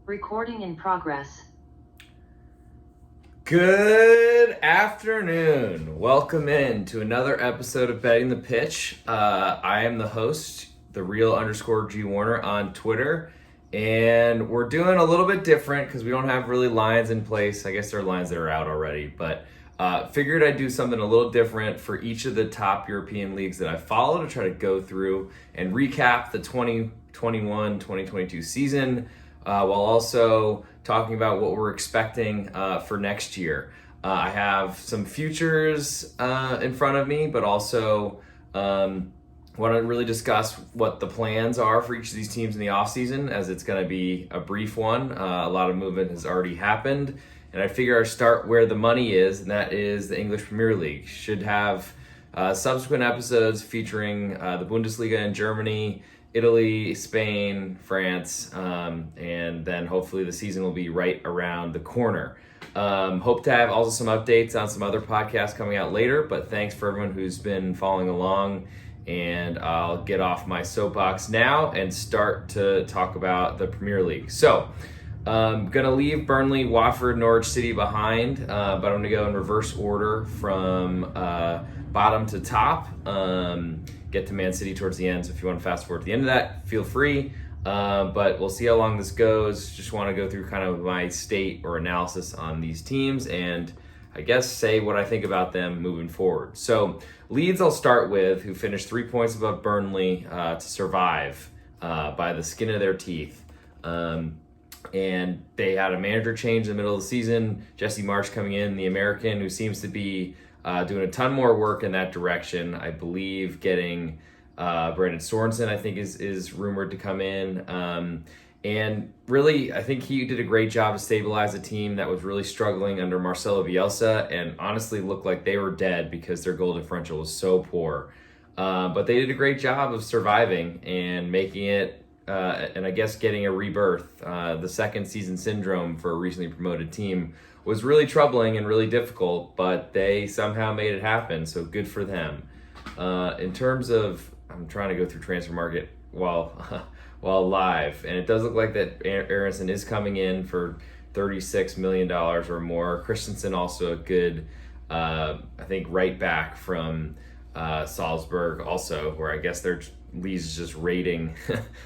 Recording in progress. Good afternoon. Welcome in to another episode of Betting the Pitch. I am the host, the real_G Warner on Twitter, and we're doing a little bit different because we don't have really lines in place. I guess there are lines that are out already, but figured I'd do something a little different for each of the top European leagues that I follow to try to go through and recap the 2021-2022 season. While also talking about what we're expecting for next year. I have some futures in front of me, but also want to really discuss what the plans are for each of these teams in the offseason, as it's going to be a brief one. A lot of movement has already happened, and I figure I'll start where the money is, and that is the English Premier League. Should have subsequent episodes featuring the Bundesliga in Germany, Italy, Spain, France, and then hopefully the season will be right around the corner. Hope to have also some updates on some other podcasts coming out later, but thanks for everyone who's been following along, and I'll get off my soapbox now and start to talk about the Premier League. So, gonna leave Burnley, Watford, Norwich City behind, but I'm gonna go in reverse order from bottom to top. Get to Man City towards the end, so if you want to fast forward to the end of that, feel free. But we'll see how long this goes. Just want to go through kind of my state or analysis on these teams and I guess say what I think about them moving forward. So Leeds I'll start with, who finished 3 points above Burnley to survive by the skin of their teeth. And they had a manager change in the middle of the season. Jesse Marsch coming in, the American, who seems to be doing a ton more work in that direction. I believe getting Brandon Sorensen, I think, is rumored to come in. And really, I think he did a great job to stabilize a team that was really struggling under Marcelo Bielsa and honestly looked like they were dead because their goal differential was so poor. But they did a great job of surviving and making it, and I guess getting a rebirth. The second season syndrome for a recently promoted team was really troubling and really difficult, but they somehow made it happen, so good for them. In terms of, I'm trying to go through transfer market while live, and it does look like that Aronson is coming in for $36 million or more. Christensen also a good, I think, right back from Salzburg also, where I guess Leeds is just raiding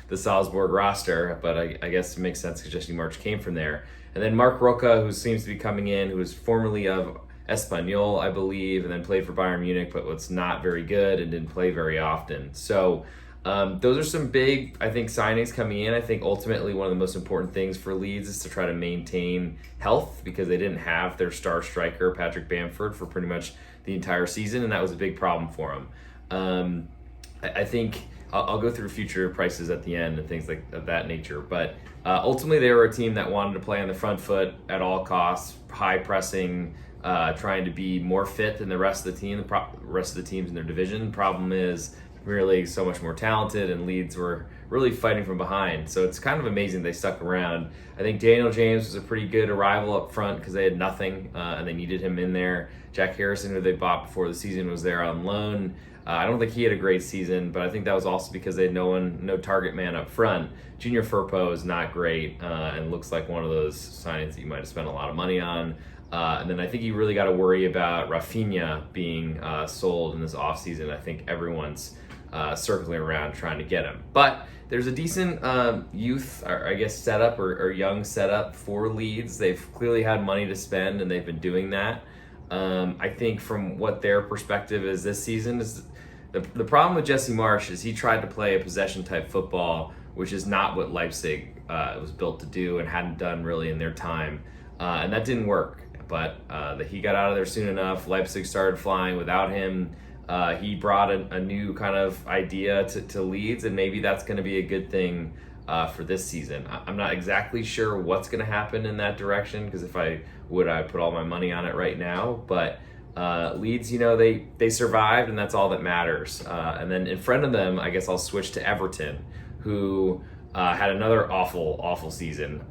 the Salzburg roster, but I guess it makes sense because Jesse Marsch came from there. And then Mark Roca, who seems to be coming in, who was formerly of Espanyol, I believe, and then played for Bayern Munich, but was not very good and didn't play very often. So those are some big, I think, signings coming in. I think ultimately one of the most important things for Leeds is to try to maintain health, because they didn't have their star striker, Patrick Bamford, for pretty much the entire season, and that was a big problem for them. I think I'll go through future prices at the end and things like of that nature, but ultimately they were a team that wanted to play on the front foot at all costs, high pressing, trying to be more fit than the rest of the team, the rest of the teams in their division. Problem is, the Premier League is so much more talented, and Leeds were really fighting from behind. So it's kind of amazing they stuck around. I think Daniel James was a pretty good arrival up front because they had nothing, and they needed him in there. Jack Harrison, who they bought before the season, was there on loan. I don't think he had a great season, but I think that was also because they had no target man up front. Junior Firpo is not great, and looks like one of those signings that you might have spent a lot of money on. And then I think you really got to worry about Rafinha being sold in this offseason. I think everyone's circling around trying to get him. But there's a decent youth, or I guess, setup or young setup for Leeds. They've clearly had money to spend, and they've been doing that. I think from what their perspective is this season is the problem with Jesse Marsch is he tried to play a possession type football, which is not what Leipzig was built to do and hadn't done really in their time, and that didn't work. But he got out of there soon enough. Leipzig started flying without him. He brought a new kind of idea to Leeds, and maybe that's going to be a good thing for this season. I'm not exactly sure what's going to happen in that direction, because if I would, I'd put all my money on it right now. But Leeds, they survived, and that's all that matters. And then in front of them, I guess I'll switch to Everton, who had another awful season.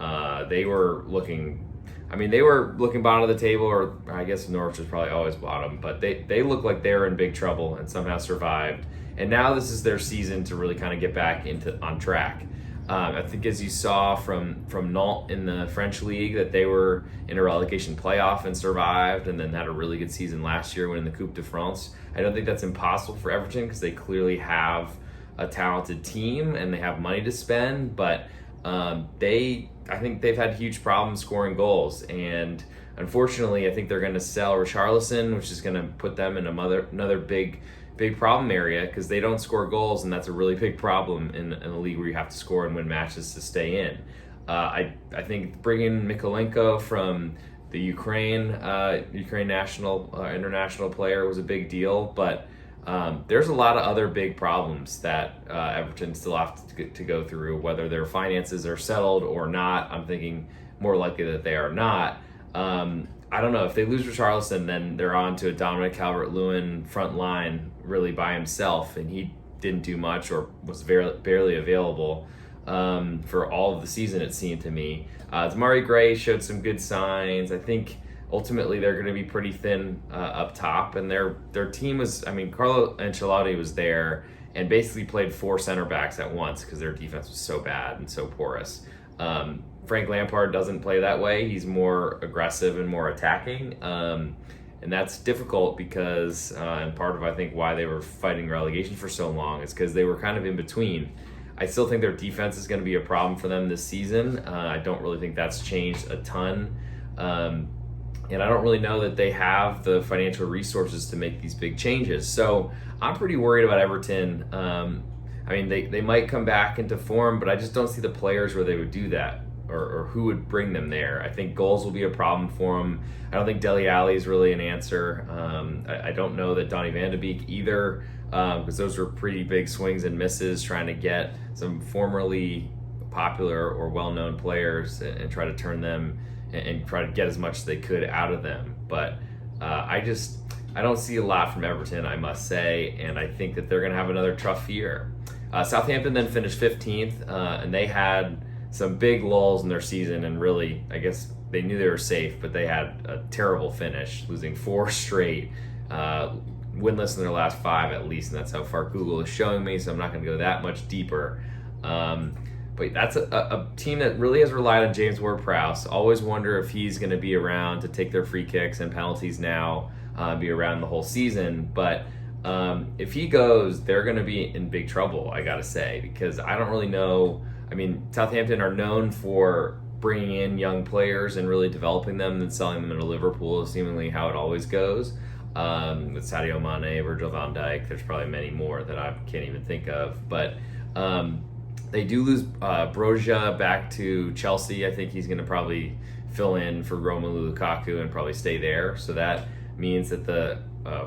They were looking bottom of the table, or I guess Norwich was probably always bottom, but they looked like they were in big trouble and somehow survived. And now this is their season to really kind of get back on track. I think as you saw from Nantes in the French league, that they were in a relegation playoff and survived, and then had a really good season last year winning the Coupe de France. I don't think that's impossible for Everton because they clearly have a talented team and they have money to spend, but I think they've had huge problems scoring goals, and unfortunately I think they're going to sell Richarlison, which is going to put them in another big problem area because they don't score goals, and that's a really big problem in a league where you have to score and win matches to stay in. I think bringing Mikolenko from the Ukraine national international player was a big deal, but there's a lot of other big problems that Everton still have to go through, whether their finances are settled or not. I'm thinking more likely that they are not. I don't know, if they lose Richarlison, then they're on to a Dominic Calvert-Lewin front line really by himself, and he didn't do much or was barely available for all of the season, it seemed to me. Demarai Gray showed some good signs. I think ultimately they're going to be pretty thin up top, and their team was, Carlo Ancelotti was there and basically played 4 center backs at once because their defense was so bad and so porous. Frank Lampard doesn't play that way. He's more aggressive and more attacking. And that's difficult because, and part of I think why they were fighting relegation for so long is because they were kind of in between. I still think their defense is going to be a problem for them this season. I don't really think that's changed a ton. And I don't really know that they have the financial resources to make these big changes. So I'm pretty worried about Everton. They might come back into form, but I just don't see the players where they would do that. Or who would bring them there. I think goals will be a problem for them. I don't think Dele Alli is really an answer. I don't know that Donny van de Beek either, because those were pretty big swings and misses trying to get some formerly popular or well-known players and try to turn them and try to get as much as they could out of them. But I don't see a lot from Everton, I must say, and I think that they're going to have another tough year. Southampton then finished 15th, and they had some big lulls in their season, and really, I guess they knew they were safe, but they had a terrible finish, losing 4 straight, winless in their last 5 at least, and that's how far Google is showing me, so I'm not going to go that much deeper. But that's a team that really has relied on James Ward-Prowse. Always wonder if he's going to be around to take their free kicks and penalties now, be around the whole season, but if he goes, they're going to be in big trouble, I got to say, because I don't really know. Southampton are known for bringing in young players and really developing them and selling them into Liverpool is seemingly how it always goes. With Sadio Mane, Virgil van Dijk, there's probably many more that I can't even think of. But they do lose Broja back to Chelsea. I think he's going to probably fill in for Romelu Lukaku and probably stay there. So that means that the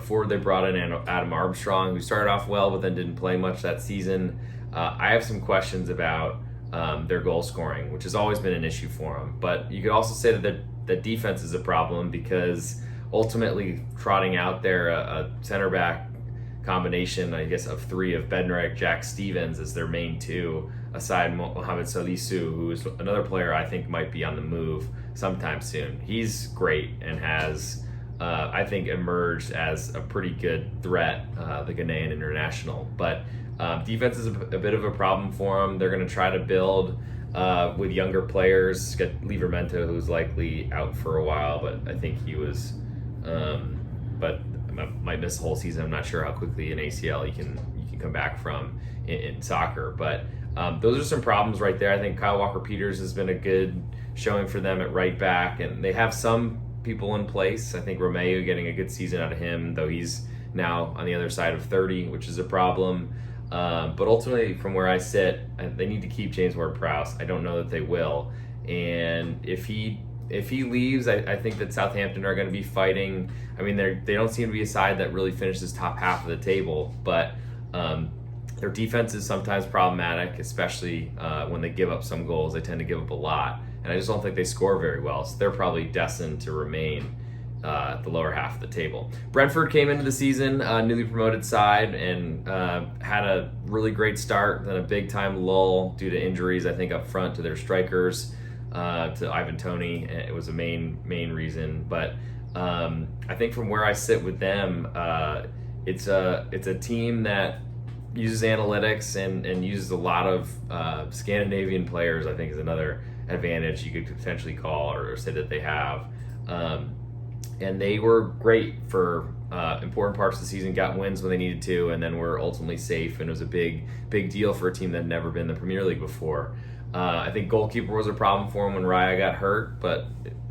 forward they brought in, Adam Armstrong, who started off well but then didn't play much that season. I have some questions about their goal scoring, which has always been an issue for them. But you could also say that the defense is a problem because ultimately trotting out there a center back combination, I guess, of 3 of Bednarek, Jack Stevens as their main 2, aside Mohamed Salisu, who is another player I think might be on the move sometime soon. He's great and has, I think, emerged as a pretty good threat, the Ghanaian international. But defense is a bit of a problem for them. They're going to try to build with younger players. Get Livramento, who's likely out for a while, but I think he was, but might miss the whole season. I'm not sure how quickly an ACL you can come back from in soccer. But those are some problems right there. I think Kyle Walker-Peters has been a good showing for them at right back, and they have some people in place. I think Romeo getting a good season out of him, though he's now on the other side of 30, which is a problem. But ultimately, from where I sit, they need to keep James Ward-Prowse. I don't know that they will. And if he leaves, I think that Southampton are going to be fighting. They don't seem to be a side that really finishes top half of the table, but their defense is sometimes problematic, especially when they give up some goals. They tend to give up a lot, and I just don't think they score very well. So they're probably destined to remain at the lower half of the table. Brentford came into the season, newly promoted side, and had a really great start, then a big-time lull due to injuries, I think, up front to their strikers, to Ivan Toney. It was a main reason. But I think from where I sit with them, it's a team that uses analytics and uses a lot of Scandinavian players, I think is another advantage you could potentially call or say that they have. And they were great for important parts of the season, got wins when they needed to, and then were ultimately safe, and it was a big deal for a team that had never been in the Premier League before. I think goalkeeper was a problem for him when Raya got hurt, but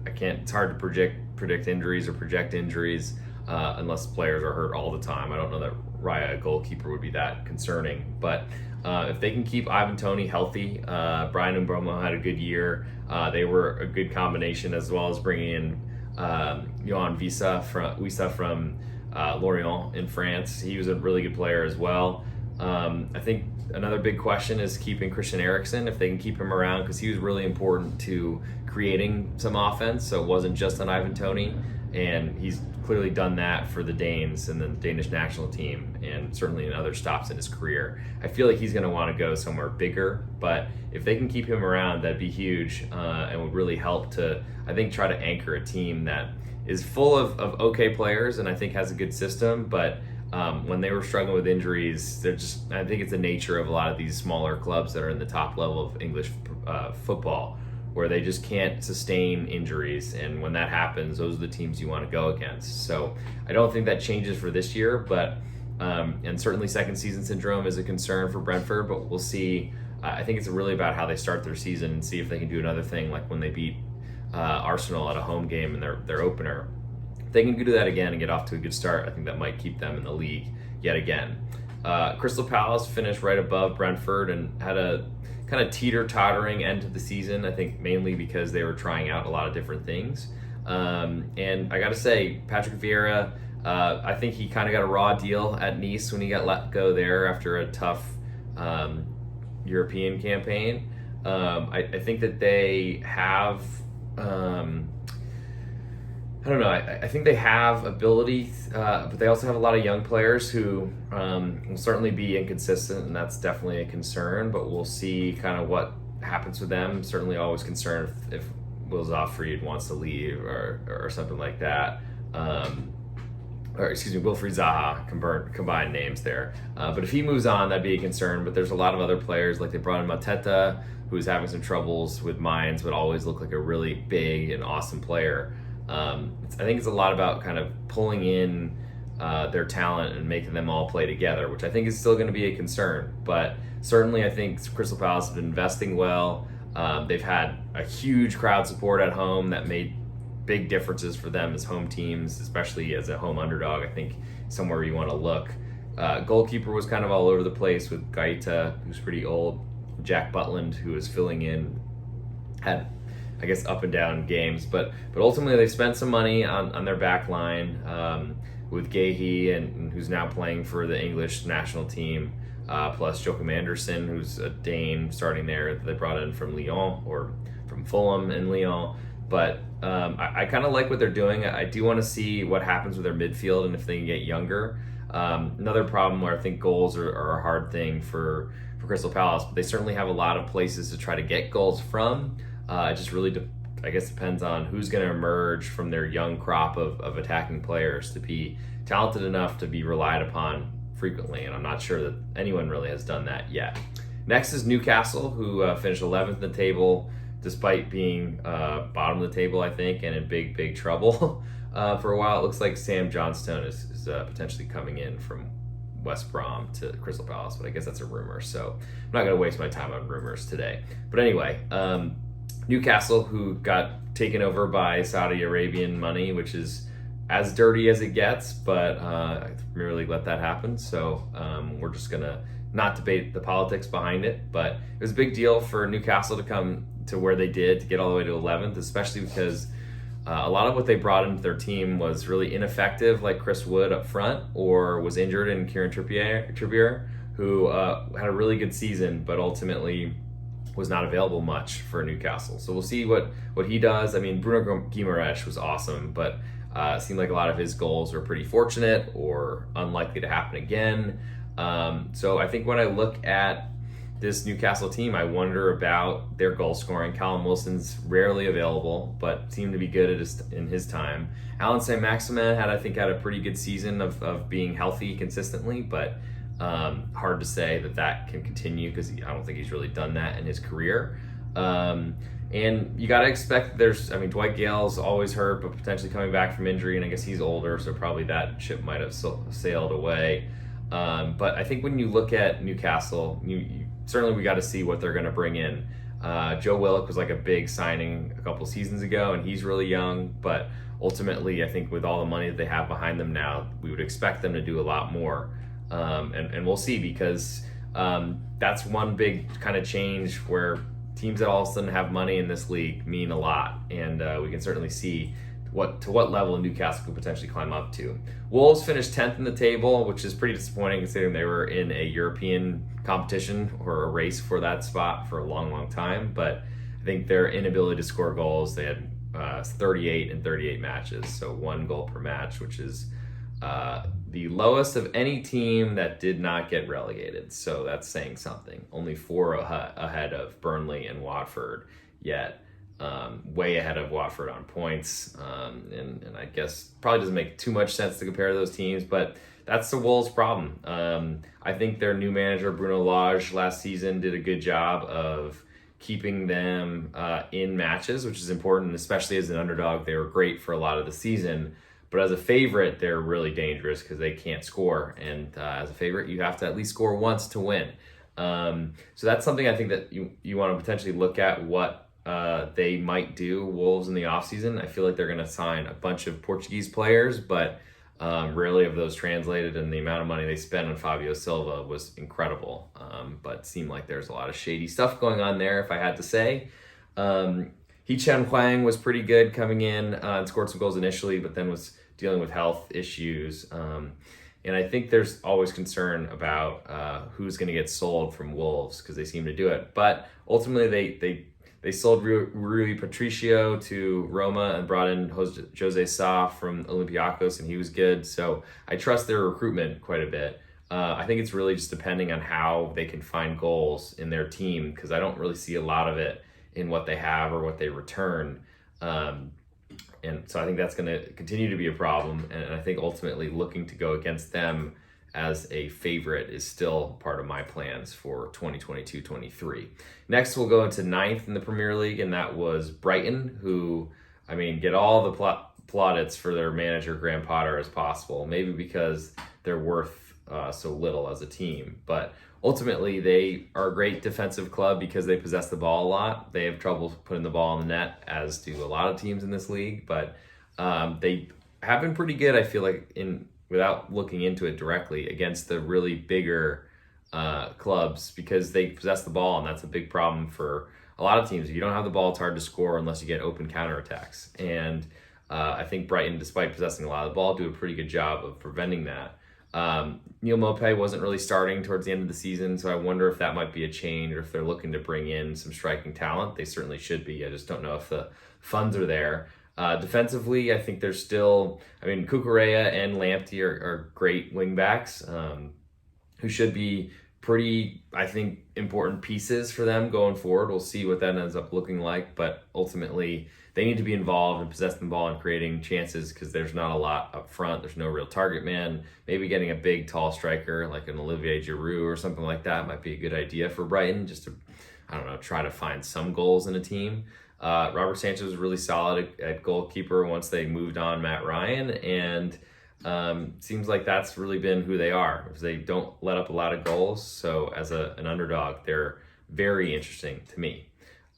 it's hard to predict injuries or project injuries unless players are hurt all the time. I don't know that Raya, a goalkeeper, would be that concerning, but if they can keep Ivan Toney healthy, Brian Mbeumo had a good year. They were a good combination, as well as bringing in Yohan Wissa from Lorient in France. He was a really good player as well. I think another big question is keeping Christian Eriksen, if they can keep him around, because he was really important to creating some offense, so it wasn't just on Ivan Toney, and he's clearly done that for the Danes and the Danish national team, and certainly in other stops in his career. I feel like he's going to want to go somewhere bigger, but if they can keep him around, that'd be huge, and would really help to, I think, try to anchor a team that is full of okay players and I think has a good system, but when they were struggling with injuries, I think it's the nature of a lot of these smaller clubs that are in the top level of English football, where they just can't sustain injuries, and when that happens, those are the teams you want to go against. So I don't think that changes for this year, but and certainly second season syndrome is a concern for Brentford, but we'll see. I think it's really about how they start their season and see if they can do another thing like when they beat Arsenal at a home game in their opener. If they can do that again and get off to a good start, I think that might keep them in the league yet again. Crystal Palace finished right above Brentford and had a kind of teeter-tottering end to the season, I think mainly because they were trying out a lot of different things. And I got to say, Patrick Vieira, I think he kind of got a raw deal at Nice when he got let go there after a tough European campaign. I think that they have... I don't know. I think they have ability, but they also have a lot of young players who will certainly be inconsistent, and that's definitely a concern. But we'll see kind of what happens with them. Certainly always concerned if Will Zoffried wants to leave or something like that. Or excuse me, Wilfried Zaha, combined names there. But if he moves on, that'd be a concern. But there's a lot of other players, like they brought in Mateta, who's having some troubles with Mainz, but always looked like a really big and awesome player. I think it's a lot about kind of pulling in their talent and making them all play together, which I think is still going to be a concern. But certainly I think Crystal Palace has been investing well. They've had a huge crowd support at home that made big differences for them as home teams, especially as a home underdog. I think somewhere you want to look. Goalkeeper was kind of all over the place with Gaeta, who's pretty old. Jack Butland, who was filling in, had, I guess, up and down games, but ultimately they spent some money on their back line with Gahey, and who's now playing for the English national team, plus Joachim Andersen, who's a Dane starting there that they brought in from Lyon, or from Fulham and Lyon. But I kind of like what they're doing. I do want to see what happens with their midfield and if they can get younger. Another problem where I think goals are a hard thing for Crystal Palace, but they certainly have a lot of places to try to get goals from. It just really, I guess, depends on who's going to emerge from their young crop of attacking players to be talented enough to be relied upon frequently, and I'm not sure that anyone really has done that yet. Next is Newcastle, who finished 11th in the table, despite being bottom of the table, I think, and in big trouble for a while. It looks like Sam Johnstone is potentially coming in from West Brom to Crystal Palace, but I guess that's a rumor, so I'm not going to waste my time on rumors today. But anyway, Newcastle, who got taken over by Saudi Arabian money, which is as dirty as it gets, but I merely let that happen. So we're just going to not debate the politics behind it, but it was a big deal for Newcastle to come to where they did, to get all the way to 11th, especially because a lot of what they brought into their team was really ineffective, like Chris Wood up front, or was injured in Kieran Trippier, who had a really good season, but ultimately was not available much for Newcastle. So we'll see what he does. I mean, Bruno Guimaraes was awesome, but it seemed like a lot of his goals were pretty fortunate or unlikely to happen again. So I think when I look at this Newcastle team, I wonder about their goal scoring. Callum Wilson's rarely available, but seemed to be good in his time. Alan Saint-Maximin had a pretty good season of being healthy consistently, but Hard to say that can continue because I don't think he's really done that in his career. And you got to expect Dwight Gale's always hurt, but potentially coming back from injury, and I guess he's older, so probably that ship might have sailed away. But I think when you look at Newcastle, certainly we got to see what they're going to bring in. Joe Willock was like a big signing a couple seasons ago, and he's really young, but ultimately I think with all the money that they have behind them now, we would expect them to do a lot more. And we'll see, because that's one big kind of change where teams that all of a sudden have money in this league mean a lot, and we can certainly see to what level Newcastle could potentially climb up to. Wolves finished 10th in the table, which is pretty disappointing considering they were in a European competition or a race for that spot for a long time. But I think their inability to score goals, they had 38 in 38 matches, so 1 goal per match, which is the lowest of any team that did not get relegated. So that's saying something. Only 4 ahead of Burnley and Watford, yet way ahead of Watford on points. And I guess probably doesn't make too much sense to compare those teams, but that's the Wolves' problem. I think their new manager, Bruno Lage, last season did a good job of keeping them in matches, which is important, especially as an underdog. They were great for a lot of the season. But as a favorite, they're really dangerous because they can't score. And as a favorite, you have to at least score once to win. So that's something I think that you want to potentially look at what they might do, Wolves, in the offseason. I feel like they're going to sign a bunch of Portuguese players, but rarely have those translated. And the amount of money they spent on Fabio Silva was incredible. But it seemed like there's a lot of shady stuff going on there, if I had to say. Hee-Chan Hwang was pretty good coming in and scored some goals initially, but then was dealing with health issues. And I think there's always concern about who's going to get sold from Wolves because they seem to do it. But ultimately, they sold Rui Patricio to Roma and brought in Jose Sa from Olympiacos, and he was good. So I trust their recruitment quite a bit. I think it's really just depending on how they can find goals in their team, because I don't really see a lot of it in what they have or what they return. And so I think that's going to continue to be a problem. And I think ultimately looking to go against them as a favorite is still part of my plans for 2022-23. Next, we'll go into 9th in the Premier League, and that was Brighton, who, get all the plaudits for their manager, Graham Potter, as possible, maybe because they're worth so little as a team. But ultimately, they are a great defensive club because they possess the ball a lot. They have trouble putting the ball in the net, as do a lot of teams in this league. But they have been pretty good, I feel like, without looking into it directly, against the really bigger clubs, because they possess the ball, and that's a big problem for a lot of teams. If you don't have the ball, it's hard to score unless you get open counterattacks. And I think Brighton, despite possessing a lot of the ball, do a pretty good job of preventing that. Neil Maupay wasn't really starting towards the end of the season, so I wonder if that might be a change, or if they're looking to bring in some striking talent. They certainly should be. I just don't know if the funds are there. Defensively, I think there's still, Cucurella and Lamptey are great wingbacks who should be pretty, I think, important pieces for them going forward. We'll see what that ends up looking like, but ultimately they need to be involved and possess the ball and creating chances, because there's not a lot up front. There's no real target man. Maybe getting a big, tall striker like an Olivier Giroud or something like that might be a good idea for Brighton, just to, try to find some goals in a team. Robert Sanchez was really solid at goalkeeper once they moved on Matt Ryan, and seems like that's really been who they are, because they don't let up a lot of goals. So as an underdog, they're very interesting to me.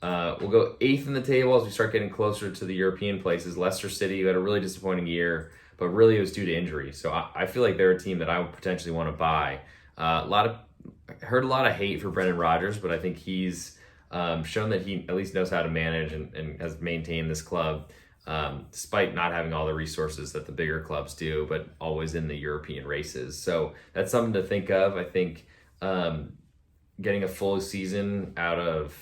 We'll go 8th in the table as we start getting closer to the European places. Leicester City, who had a really disappointing year, but really it was due to injury. So I feel like they're a team that I would potentially want to buy. I heard a lot of hate for Brendan Rodgers, but I think he's shown that he at least knows how to manage and has maintained this club, despite not having all the resources that the bigger clubs do, but always in the European races. So that's something to think of. I think getting a full season out of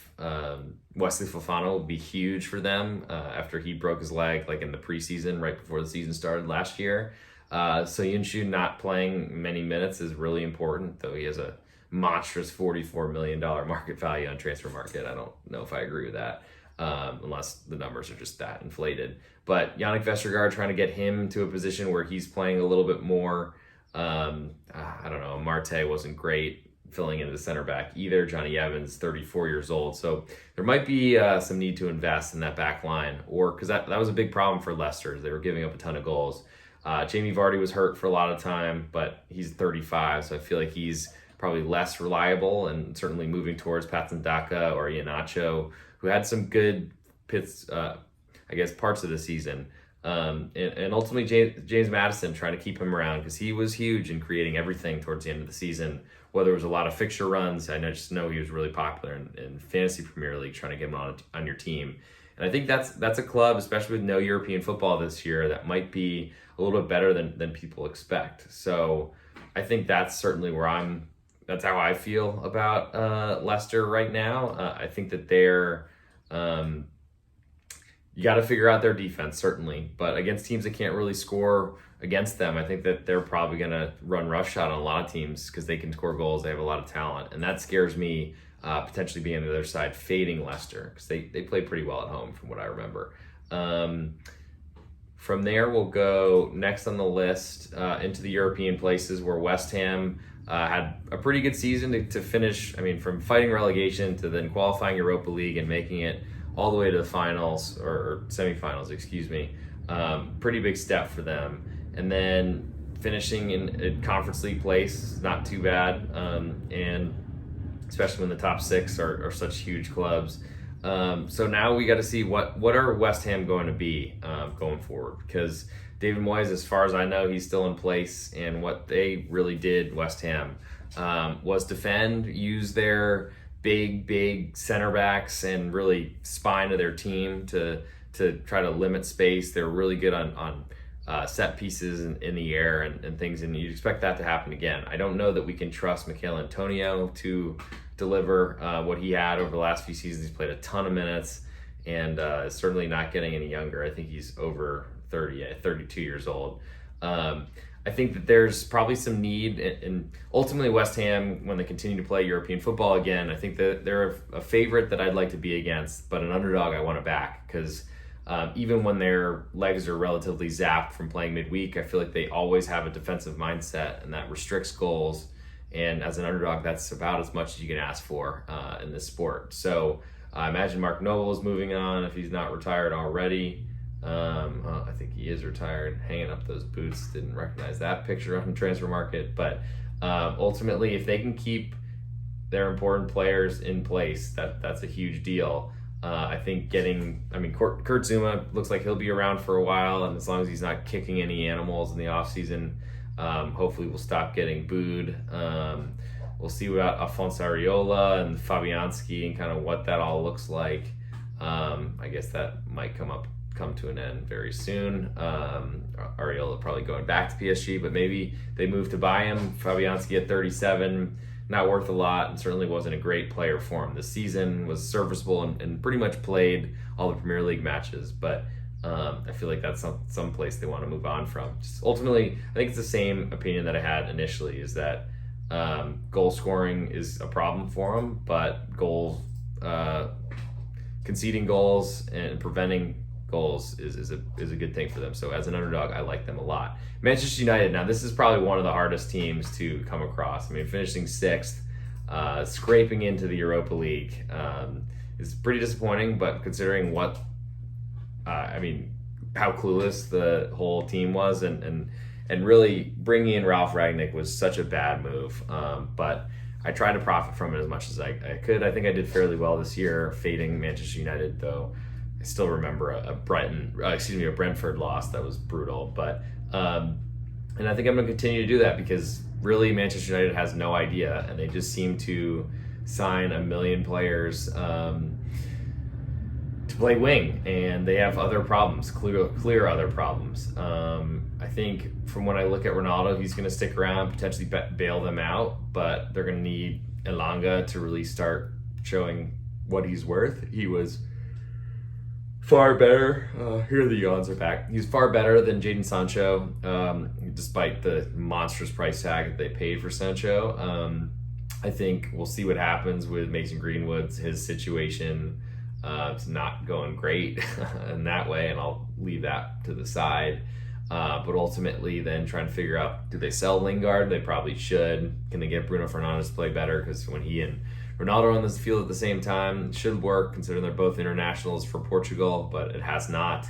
Wesley Fofana will be huge for them after he broke his leg in the preseason right before the season started last year. So Yunshu not playing many minutes is really important, though he has a monstrous $44 million market value on transfer market. I don't know if I agree with that, unless the numbers are just that inflated. But Yannick Vestergaard, trying to get him to a position where he's playing a little bit more I don't know, Marte wasn't great filling in the center back either. Johnny Evans, 34 years old. So there might be some need to invest in that back line, or because that was a big problem for Leicester. They were giving up a ton of goals. Jamie Vardy was hurt for a lot of time, but he's 35, so I feel like he's probably less reliable, and certainly moving towards Patson Daka or Iheanacho, who had some good parts of the season. And ultimately James Maddison, trying to keep him around because he was huge in creating everything towards the end of the season, whether it was a lot of fixture runs. I just know he was really popular in Fantasy Premier League, trying to get him on your team. And I think that's a club, especially with no European football this year, that might be a little bit better than people expect. So I think that's certainly that's how I feel about Leicester right now. I think that they're you got to figure out their defense, certainly, but against teams that can't really score against them, I think that they're probably going to run roughshod on a lot of teams because they can score goals. They have a lot of talent, and that scares me, potentially being on the other side, fading Leicester, because they play pretty well at home from what I remember. From there, we'll go next on the list into the European places, where West Ham had a pretty good season to finish. I mean, from fighting relegation to then qualifying Europa League and making it all the way to the finals, or semifinals, excuse me. Pretty big step for them. And then finishing in a Conference League place, not too bad. And especially when the top six are such huge clubs. So now we got to see what are West Ham going to be going forward, because David Moyes, as far as I know, he's still in place, and what they really did, West Ham, was defend, use their big center backs and really spine of their team to try to limit space. They're really good on set pieces in the air and things, and you'd expect that to happen again. I don't know that we can trust Mikel Antonio to deliver what he had over the last few seasons. He's played a ton of minutes and is certainly not getting any younger. I think he's over 32 years old. I think that there's probably some need, and ultimately West Ham, when they continue to play European football again, I think that they're a favorite that I'd like to be against, but an underdog I want to back, because even when their legs are relatively zapped from playing midweek, I feel like they always have a defensive mindset, and that restricts goals. And as an underdog, that's about as much as you can ask for in this sport. So I imagine Mark Noble is moving on if he's not retired already. I think he is retired, hanging up those boots. Didn't recognize that picture on Transfer Market. But ultimately, if they can keep their important players in place, that's a huge deal. I think Kurt Zuma looks like he'll be around for a while, and as long as he's not kicking any animals in the offseason, hopefully we'll stop getting booed. We'll see about Alphonse Areola and Fabianski and kind of what that all looks like. I guess that might come to an end very soon. Areola probably going back to PSG, but maybe they move to buy him. Fabianski at 37, not worth a lot, and certainly wasn't a great player for him this season. Was serviceable and pretty much played all the Premier League matches, but I feel like that's some place they want to move on from. Just ultimately, I think it's the same opinion that I had initially, is that goal scoring is a problem for them, but conceding goals and preventing goals is a good thing for them. So as an underdog, I like them a lot. Manchester United, now this is probably one of the hardest teams to come across. I mean, finishing sixth, scraping into the Europa League is pretty disappointing, but considering how clueless the whole team was, and really bringing in Ralph Rangnick was such a bad move. But I tried to profit from it as much as I could. I think I did fairly well this year, fading Manchester United, though I still remember a Brentford loss that was brutal. But and I think I'm going to continue to do that, because really Manchester United has no idea, and they just seem to sign a million players to play wing, and they have other problems, clear other problems. I think from when I look at Ronaldo, he's going to stick around, potentially bail them out, but they're going to need Elanga to really start showing what he's worth. He was far better. Here the yawns are back. He's far better than Jadon Sancho, despite the monstrous price tag that they paid for Sancho. I think we'll see what happens with Mason Greenwood's his situation. It's not going great in that way, and I'll leave that to the side. But ultimately, then trying to figure out, do they sell Lingard? They probably should. Can they get Bruno Fernandes to play better? Because when he and Ronaldo are on this field at the same time, it should work, considering they're both internationals for Portugal, but it has not.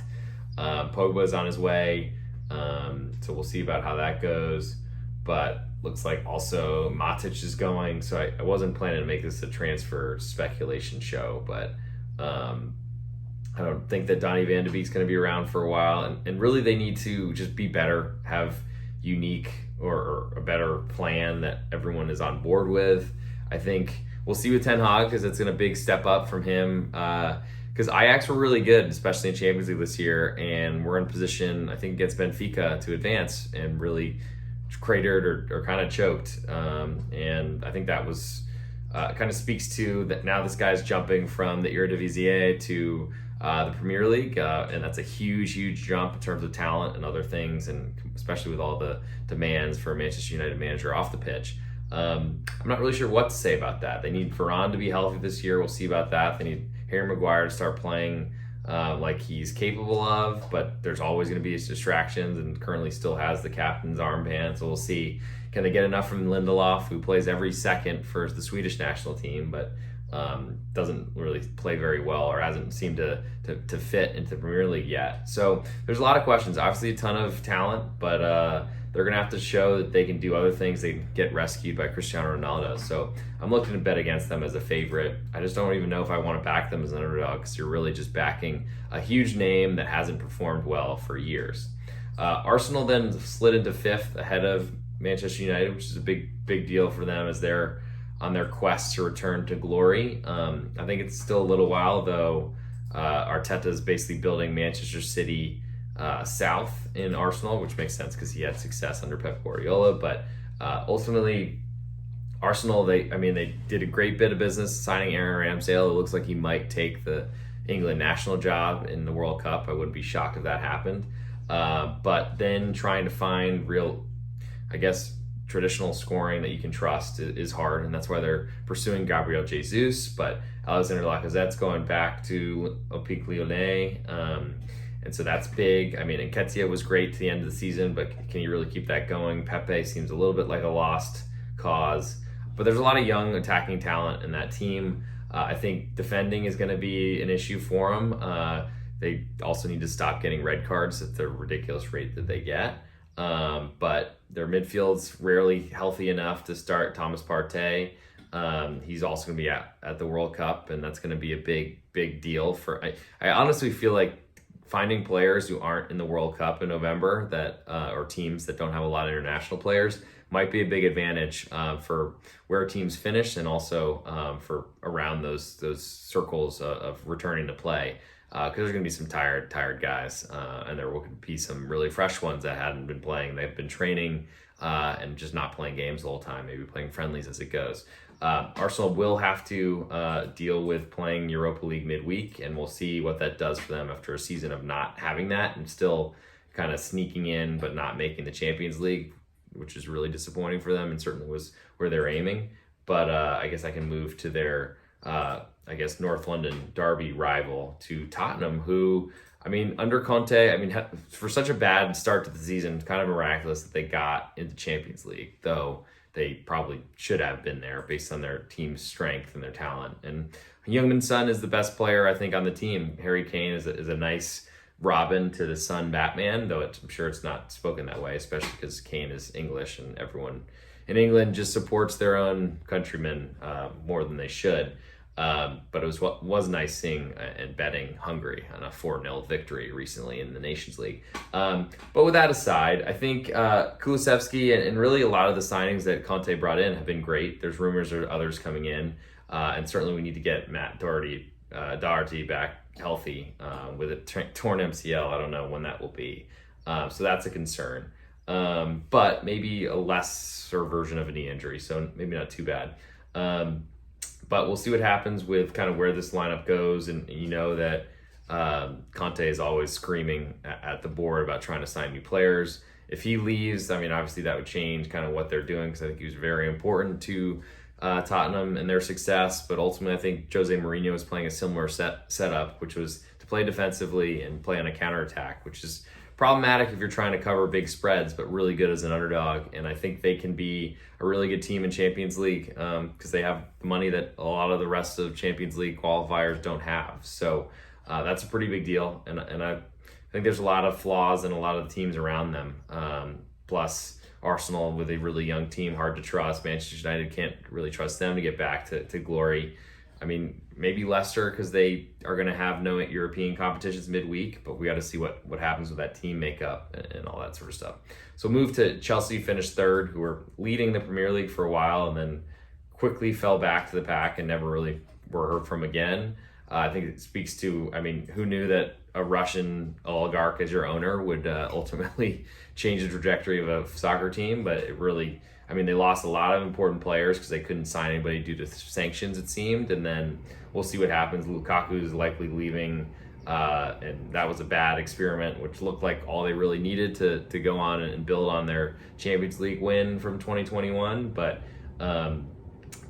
Pogba's on his way, so we'll see about how that goes. But looks like also Matic is going, so I wasn't planning to make this a transfer speculation show, but I don't think that Donny van de Beek's going to be around for a while, and really they need to just be better, have unique or a better plan that everyone is on board with. I think we'll see with Ten Hag, because it's going to big step up from him, because Ajax were really good, especially in Champions League this year, and we're in position, I think, against Benfica to advance, and really cratered or kind of choked. And I think that was kind of speaks to that now this guy's jumping from the Eredivisie to the Premier League, and that's a huge jump in terms of talent and other things, and especially with all the demands for a Manchester United manager off the pitch. I'm not really sure what to say about that. They need Varane to be healthy this year. We'll see about that. They need Harry Maguire to start playing like he's capable of, but there's always going to be distractions, and currently still has the captain's armband, so we'll see. Can they get enough from Lindelof, who plays every second for the Swedish national team, but doesn't really play very well, or hasn't seemed to fit into the Premier League yet. So there's a lot of questions. Obviously a ton of talent, but they're going to have to show that they can do other things. They can get rescued by Cristiano Ronaldo. So I'm looking to bet against them as a favorite. I just don't even know if I want to back them as an underdog, because you're really just backing a huge name that hasn't performed well for years. Arsenal then slid into fifth ahead of Manchester United, which is a big deal for them as they're on their quest to return to glory. I think it's still a little while, though. Arteta is basically building Manchester City south in Arsenal, which makes sense because he had success under Pep Guardiola. But ultimately, Arsenal, they did a great bit of business signing Aaron Ramsdale. It looks like he might take the England national job in the World Cup. I wouldn't be shocked if that happened. But then trying to find real, I guess, traditional scoring that you can trust is hard, and that's why they're pursuing Gabriel Jesus. But Alexander Lacazette's going back to Olympique Lyonnais, and so that's big. I mean, Nketiah was great to the end of the season, but can you really keep that going? Pepe seems a little bit like a lost cause, but there's a lot of young attacking talent in that team. I think defending is going to be an issue for them. They also need to stop getting red cards at the ridiculous rate that they get. But their midfield's rarely healthy enough to start Thomas Partey. He's also going to be at the World Cup, and that's going to be a big deal for. I honestly feel like finding players who aren't in the World Cup in November that or teams that don't have a lot of international players might be a big advantage for where teams finish, and also for around those circles of returning to play. Because there's going to be some tired guys, and there will be some really fresh ones that hadn't been playing. They've been training and just not playing games the whole time, maybe playing friendlies as it goes. Arsenal will have to deal with playing Europa League midweek, and we'll see what that does for them after a season of not having that and still kind of sneaking in but not making the Champions League, which is really disappointing for them and certainly was where they're aiming. But I guess I can move to their North London derby rival, to Tottenham, who, under Conte, for such a bad start to the season, kind of miraculous that they got into Champions League, though they probably should have been there based on their team's strength and their talent. And Heung-min Son is the best player, I think, on the team. Harry Kane is a nice Robin to the Son Batman, though I'm sure it's not spoken that way, especially because Kane is English and everyone in England just supports their own countrymen more than they should. But it was nice seeing and betting Hungary on a 4-0 victory recently in the Nations League. But with that aside, I think Kulusevski and really a lot of the signings that Conte brought in have been great. There's rumors of others coming in, and certainly we need to get Matt Doherty back healthy with a torn MCL. I don't know when that will be, so that's a concern. But maybe a lesser version of a knee injury, so maybe not too bad. But we'll see what happens with kind of where this lineup goes. And you know that Conte is always screaming at the board about trying to sign new players. If he leaves, obviously that would change kind of what they're doing, because I think he was very important to Tottenham and their success. But ultimately, I think Jose Mourinho was playing a similar setup, which was to play defensively and play on a counterattack, which is problematic if you're trying to cover big spreads, but really good as an underdog. And I think they can be a really good team in Champions League because they have the money that a lot of the rest of Champions League qualifiers don't have. So that's a pretty big deal. And I think there's a lot of flaws in a lot of the teams around them. Plus Arsenal with a really young team, hard to trust. Manchester United can't really trust them to get back to glory. I mean, maybe Leicester because they are going to have no European competitions midweek, but we got to see what happens with that team makeup and all that sort of stuff. So move to Chelsea, finished third, who were leading the Premier League for a while and then quickly fell back to the pack and never really were heard from again. I think it speaks to, I mean, who knew that a Russian oligarch as your owner would ultimately change the trajectory of a soccer team, but it really, I mean, they lost a lot of important players because they couldn't sign anybody due to sanctions, it seemed, and then we'll see what happens. Lukaku is likely leaving, and that was a bad experiment, which looked like all they really needed to go on and build on their Champions League win from 2021, but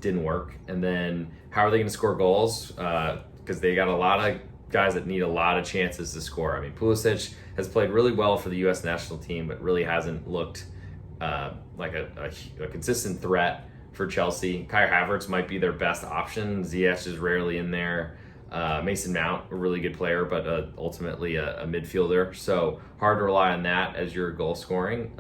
didn't work. And then how are they going to score goals? Because they got a lot of guys that need a lot of chances to score. I mean, Pulisic has played really well for the U.S. national team, but really hasn't looked like a consistent threat for Chelsea. Kai Havertz might be their best option. Ziyech is rarely in there. Mason Mount, a really good player, but ultimately a midfielder. So hard to rely on that as your goal scoring.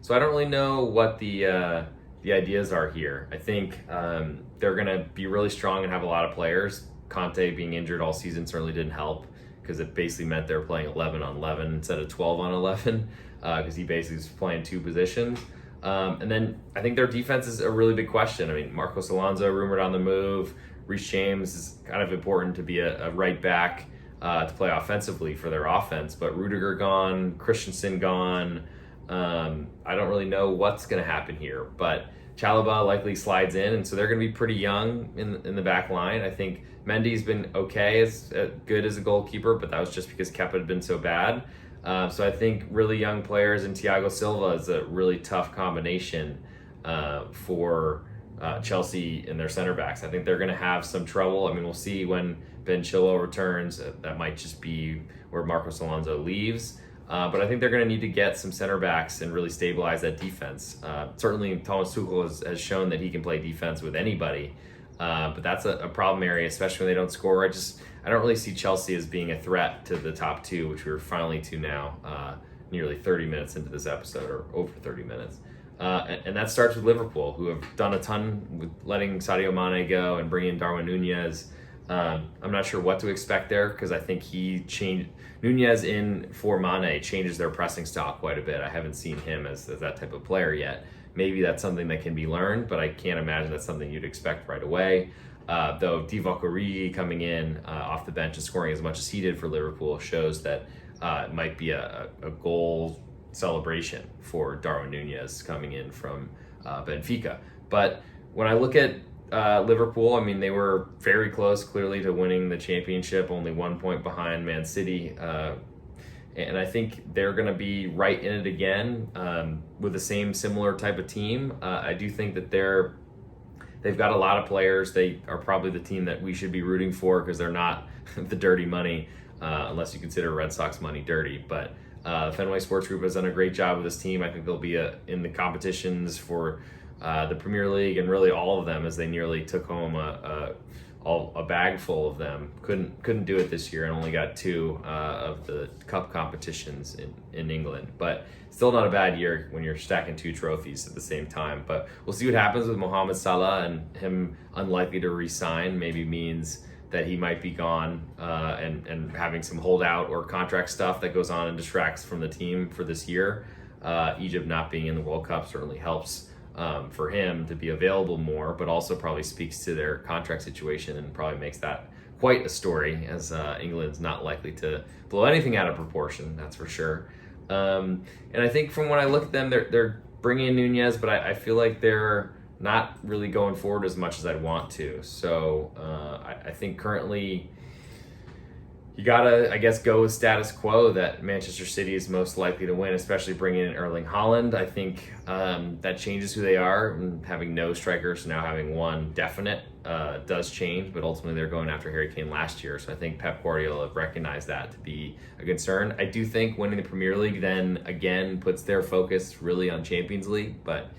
So I don't really know what the ideas are here. I think they're going to be really strong and have a lot of players. Conte being injured all season certainly didn't help because it basically meant they were playing 11 on 11 instead of 12 on 11 because he basically was playing two positions. And then I think their defense is a really big question. I mean, Marcos Alonso rumored on the move. Reece James is kind of important to be a right back to play offensively for their offense, but Rudiger gone, Christensen gone. I don't really know what's going to happen here, but Chalobah likely slides in, and so they're going to be pretty young in the back line. I think Mendy's been okay, as good as a goalkeeper, but that was just because Kepa had been so bad. So I think really young players and Thiago Silva is a really tough combination for Chelsea and their center backs. I think they're going to have some trouble. I mean, we'll see when Ben Chilwell returns. That might just be where Marcos Alonso leaves. But I think they're going to need to get some center backs and really stabilize that defense. Certainly, Thomas Tuchel has shown that he can play defense with anybody. But that's a problem area, especially when they don't score. I don't really see Chelsea as being a threat to the top two, which we're finally to now, nearly 30 minutes into this episode, or over 30 minutes. And that starts with Liverpool, who have done a ton with letting Sadio Mane go and bringing in Darwin Nunez. I'm not sure what to expect there because I think he changed Nunez in for Mane changes their pressing style quite a bit. I haven't seen him as that type of player yet. Maybe that's something that can be learned, but I can't imagine that's something you'd expect right away. Though Divock Origi coming in off the bench and scoring as much as he did for Liverpool shows that it might be a goal celebration for Darwin Nunez coming in from Benfica. But when I look at Liverpool, I mean, they were very close, clearly, to winning the championship, only 1 point behind Man City. And I think they're going to be right in it again with the similar type of team. I do think that they've got a lot of players. They are probably the team that we should be rooting for because they're not the dirty money, unless you consider Red Sox money dirty. But Fenway Sports Group has done a great job with this team. I think they'll be in the competitions for the Premier League and really all of them, as they nearly took home a bag full of them. Couldn't do it this year and only got two of the cup competitions in England. But still not a bad year when you're stacking two trophies at the same time. But we'll see what happens with Mohamed Salah, and him unlikely to re-sign maybe means that he might be gone and having some holdout or contract stuff that goes on and distracts from the team for this year. Egypt not being in the World Cup certainly helps for him to be available more, but also probably speaks to their contract situation and probably makes that quite a story, as England's not likely to blow anything out of proportion, that's for sure. And I think from when I look at them, they're bringing in Nunez, but I feel like they're not really going forward as much as I'd want to. So I think currently you gotta, I guess, go with status quo that Manchester City is most likely to win, especially bringing in Erling Haaland. I think that changes who they are, and having no strikers, now having one definite does change, but ultimately they're going after Harry Kane last year, so I think Pep Guardiola recognized that to be a concern. I do think winning the Premier League then again puts their focus really on Champions League, but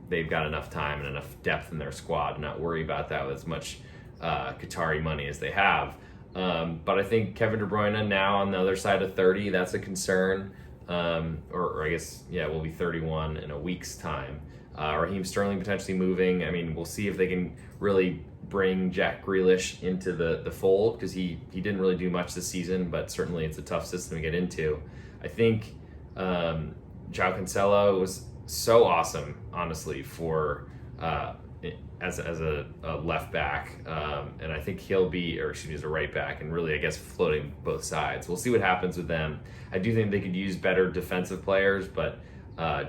they've got enough time and enough depth in their squad to not worry about that with as much Qatari money as they have. But I think Kevin De Bruyne now on the other side of 30, that's a concern. Or I guess, will be 31 in a week's time. Raheem Sterling potentially moving. I mean, we'll see if they can really bring Jack Grealish into the fold, because he didn't really do much this season, but certainly it's a tough system to get into. I think João Cancelo was so awesome, honestly, for as a left back, and I think he'll be, as a right back, and really, I guess, floating both sides. We'll see what happens with them. I do think they could use better defensive players, but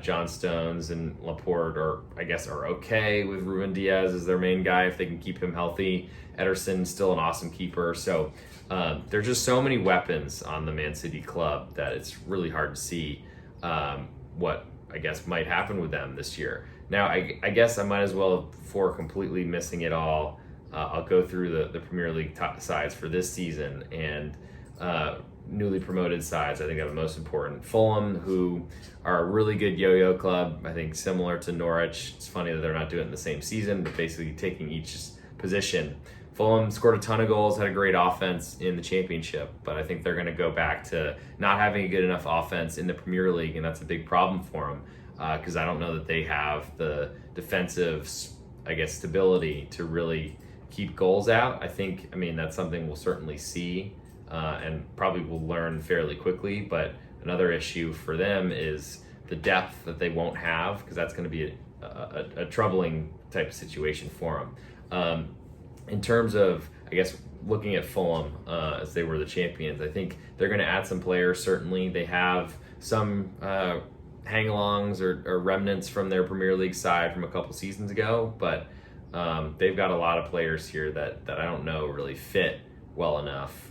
John Stones and Laporte are okay with Ruben Diaz as their main guy if they can keep him healthy. Ederson's still an awesome keeper, so there's just so many weapons on the Man City club that it's really hard to see what I guess might happen with them this year. Now, I guess I might as well, before completely missing it all, I'll go through the Premier League sides for this season, and newly promoted sides I think are the most important. Fulham, who are a really good yo-yo club, I think similar to Norwich. It's funny that they're not doing it in the same season, but basically taking each position. Fulham scored a ton of goals, had a great offense in the Championship, but I think they're going to go back to not having a good enough offense in the Premier League, and that's a big problem for them, because I don't know that they have the defensive, stability to really keep goals out. I mean, that's something we'll certainly see, and probably will learn fairly quickly, but another issue for them is the depth that they won't have, because that's going to be a troubling type of situation for them. In terms of, looking at Fulham as they were the champions, I think they're going to add some players, certainly. They have some hang-alongs or remnants from their Premier League side from a couple seasons ago, but they've got a lot of players here that I don't know really fit well enough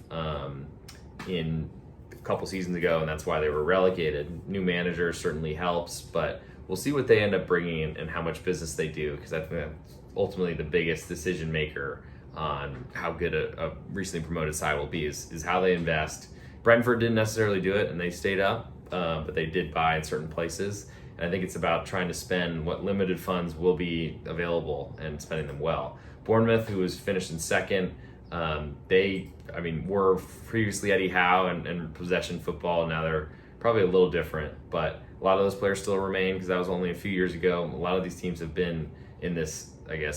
in a couple seasons ago, and that's why they were relegated. New manager certainly helps, but we'll see what they end up bringing in and how much business they do, because I think that's ultimately the biggest decision maker on how good a recently promoted side will be is how they invest. Brentford didn't necessarily do it, and they stayed up, but they did buy in certain places. And I think it's about trying to spend what limited funds will be available and spending them well. Bournemouth, who was finished in second, they were previously Eddie Howe and possession football. Now they're probably a little different, but a lot of those players still remain, because that was only a few years ago. A lot of these teams have been in this,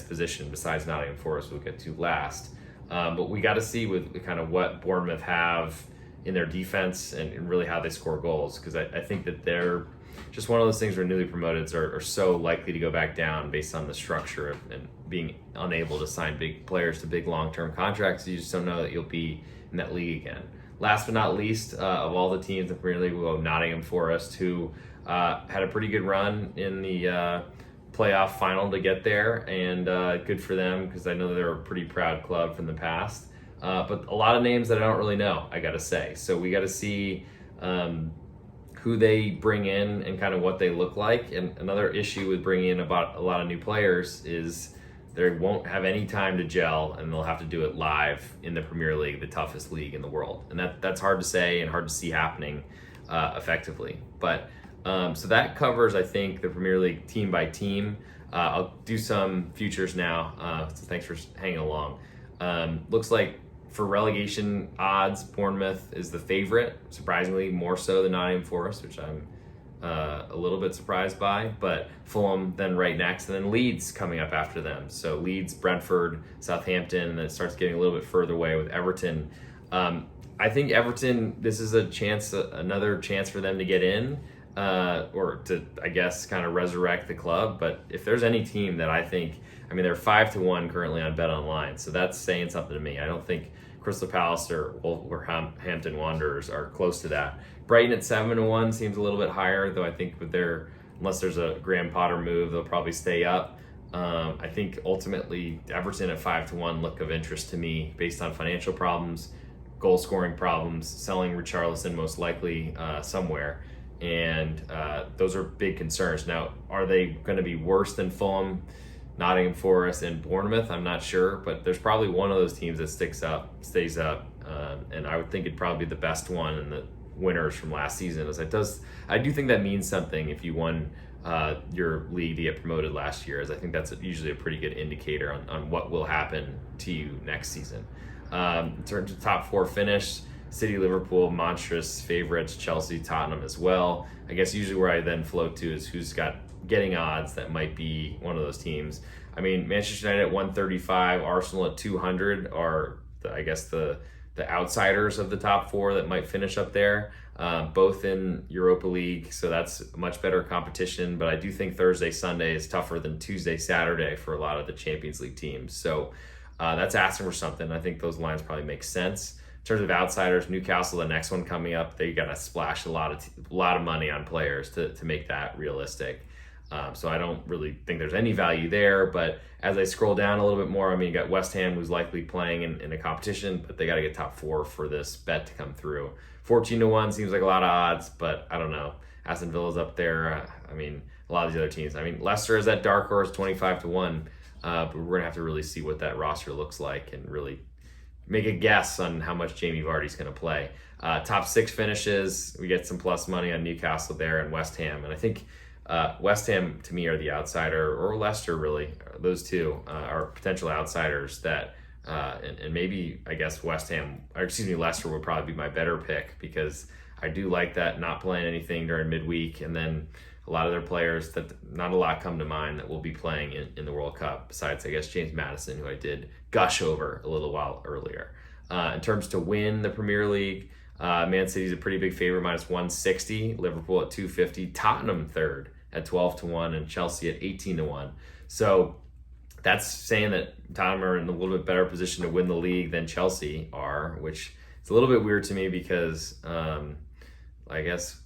position, besides Nottingham Forest, we'll get to last. But we got to see with kind of what Bournemouth have in their defense and really how they score goals, because I think that they're just one of those things where newly promoteds are so likely to go back down based on the structure and being unable to sign big players to big long-term contracts. You just don't know that you'll be in that league again. Last but not least, of all the teams in the Premier League, we'll go Nottingham Forest, who had a pretty good run in the playoff final to get there, and good for them, because I know they're a pretty proud club from the past. But a lot of names that I don't really know, I got to say. So we got to see who they bring in and kind of what they look like. And another issue with bringing in about a lot of new players is they won't have any time to gel, and they'll have to do it live in the Premier League, the toughest league in the world. And that's hard to say and hard to see happening effectively. But so that covers, I think, the Premier League team by team. I'll do some futures now, so thanks for hanging along. Looks like for relegation odds, Bournemouth is the favorite, surprisingly more so than Nottingham Forest, which I'm a little bit surprised by, but Fulham then right next, and then Leeds coming up after them. So Leeds, Brentford, Southampton, and then it starts getting a little bit further away with Everton. I think Everton, this is another chance for them to get in, or to, I guess, kind of resurrect the club. But if there's any team that I think, they're 5-1 currently on Bet Online, so that's saying something to me. I don't think Crystal Palace or Wolverhampton Wanderers are close to that. Brighton at 7-1 seems a little bit higher, though I think with unless there's a Graham Potter move, they'll probably stay up. I think ultimately Everton at 5-1 look of interest to me based on financial problems. goal scoring problems, selling Richarlison most likely somewhere. And those are big concerns. Now, are they going to be worse than Fulham, Nottingham Forest, and Bournemouth? I'm not sure, but there's probably one of those teams that stays up, and I would think it'd probably be the best one and the winners from last season. I do think that means something if you won your league to get promoted last year, as I think that's usually a pretty good indicator on what will happen to you next season. In terms of top 4 finish, City, Liverpool, monstrous favorites, Chelsea, Tottenham as well. I guess usually where I then float to is who's got getting odds that might be one of those teams. I mean, Manchester United at 135, Arsenal at 200 are, the outsiders of the top 4 that might finish up there, both in Europa League, so that's much better competition. But I do think Thursday, Sunday is tougher than Tuesday, Saturday for a lot of the Champions League teams. So that's asking for something. I think those lines probably make sense. In terms of outsiders, Newcastle, the next one coming up, they got to splash a lot of money on players to make that realistic. So I don't really think there's any value there. But as I scroll down a little bit more, I mean, you got West Ham, who's likely playing in a competition, but they got to get top 4 for this bet to come through. 14-1 seems like a lot of odds, but I don't know. Aston Villa's up there. I mean, a lot of these other teams. I mean, Leicester is that dark horse, 25-1. But we're going to have to really see what that roster looks like and really make a guess on how much Jamie Vardy's going to play. Top 6 finishes, we get some plus money on Newcastle there and West Ham. And I think West Ham, to me, are the outsider, or Leicester, really. Those two are potential outsiders that, and maybe, I guess, Leicester would probably be my better pick, because I do like that not playing anything during midweek, and then a lot of their players that not a lot come to mind that will be playing in the World Cup, besides, I guess, James Maddison, who I did gush over a little while earlier. In terms to win the Premier League, Man City's a pretty big favorite, minus 160, Liverpool at 250, Tottenham third at 12-1, and Chelsea at 18-1. So that's saying that Tottenham are in a little bit better position to win the league than Chelsea are, which is a little bit weird to me because I guess,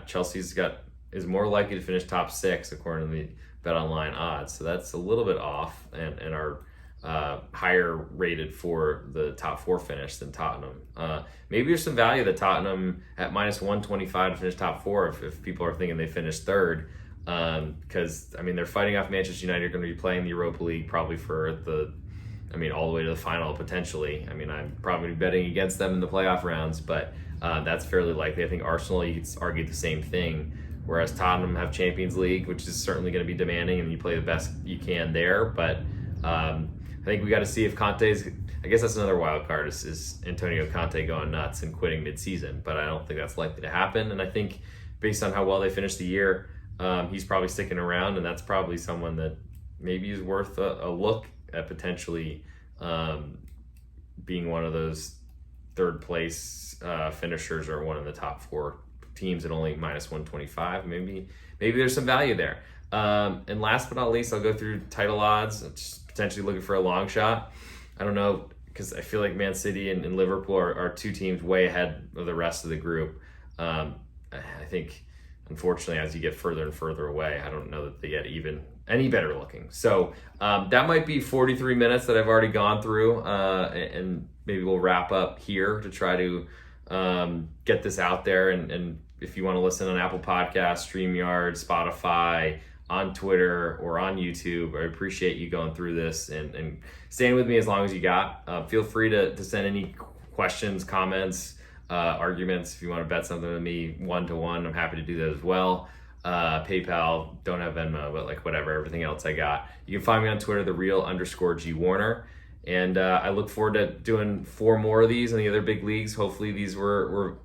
Chelsea is more likely to finish top 6 according to the Bet Online odds. So that's a little bit off, and are higher rated for the top 4 finish than Tottenham. Maybe there's some value that Tottenham at minus 125 to finish top 4 if people are thinking they finished third. Because, I mean, they're fighting off Manchester United. Are going to be playing the Europa League probably for all the way to the final potentially. I mean, I'm probably betting against them in the playoff rounds, but that's fairly likely. I think Arsenal, you could argue the same thing. Whereas Tottenham have Champions League, which is certainly going to be demanding, and you play the best you can there. But I think we got to see if Conte's. I guess that's another wild card is Antonio Conte going nuts and quitting mid-season. But I don't think that's likely to happen. And I think based on how well they finished the year, he's probably sticking around, and that's probably someone that maybe is worth a look at potentially being one of those third place finishers or one of the top 4 teams at only minus 125. Maybe there's some value there. And last but not least, I'll go through title odds. Just potentially looking for a long shot. I don't know, because I feel like Man City and Liverpool are 2 teams way ahead of the rest of the group. I think, unfortunately, as you get further and further away, I don't know that they get even any better looking. So that might be 43 minutes that I've already gone through, and maybe we'll wrap up here to try to get this out there. And if you want to listen on Apple Podcasts, StreamYard, Spotify, on Twitter, or on YouTube, I appreciate you going through this and staying with me as long as you got. Feel free to send any questions, comments, arguments. If you want to bet something with me one-to-one, I'm happy to do that as well. PayPal, don't have Venmo, but whatever, everything else I got. You can find me on Twitter, @thereal_G Warner. And I look forward to doing 4 more of these in the other big leagues. Hopefully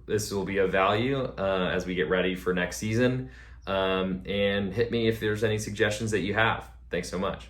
this will be of value as we get ready for next season. And hit me if there's any suggestions that you have. Thanks so much.